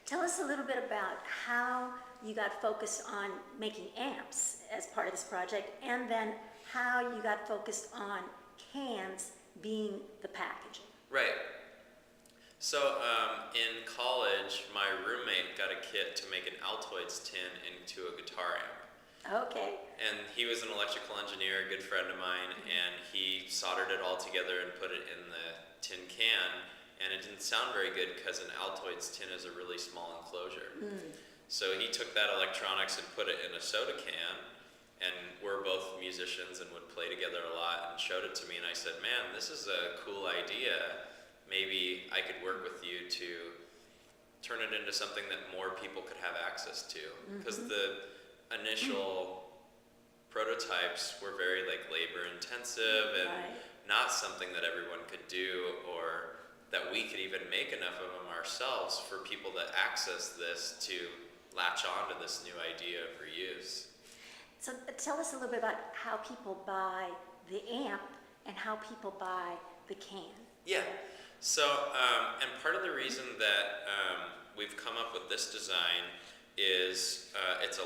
Tell us a little bit about how you got focused on making amps as part of this project, and then how you got focused on cans being the packaging. Right. So in college, my roommate got a kit to make an Altoids tin into a guitar amp. Okay. And he was an electrical engineer, a good friend of mine, and he soldered it all together and put it in the tin can. And it didn't sound very good because an Altoids tin is a really small enclosure. So he took that electronics and put it in a soda can, and we're both musicians and would play together a lot, and showed it to me, and I said, man, this is a cool idea. Maybe I could work with you to turn it into something that more people could have access to. Because the initial prototypes were very labor intensive and not something that everyone could do, or that we could even make enough of them ourselves for people to access this to latch on to this new idea for use. So tell us a little bit about how people buy the amp and how people buy the can. Yeah. So, and part of the reason that we've come up with this design is it's a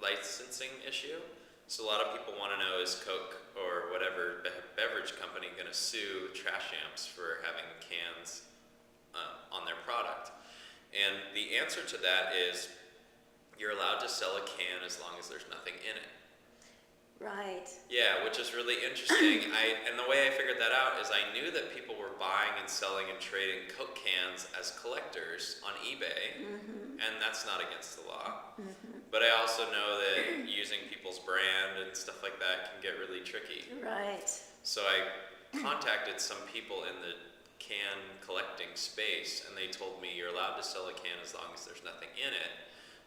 licensing issue. So a lot of people want to know, is Coke or whatever beverage company going to sue TrashAmps for having cans on their product? And the answer to that is you're allowed to sell a can as long as there's nothing in it. Right. Yeah, which is really interesting. And the way I figured that out is I knew that people were buying and selling and trading Coke cans as collectors on eBay, and that's not against the law. But I also know that using people's brand and stuff like that can get really tricky. Right. So I contacted some people in the can collecting space, and they told me you're allowed to sell a can as long as there's nothing in it.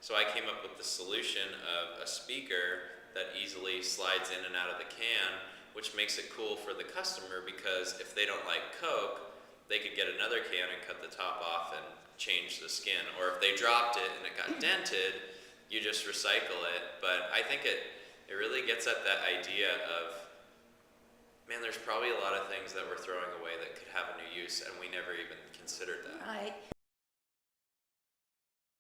So I came up with the solution of a speaker that easily slides in and out of the can, which makes it cool for the customer, because if they don't like Coke, they could get another can and cut the top off and change the skin. Or if they dropped it and it got dented, you just recycle it. But I think it really gets at that idea of, man, there's probably a lot of things that we're throwing away that could have a new use, and we never even considered that. Right.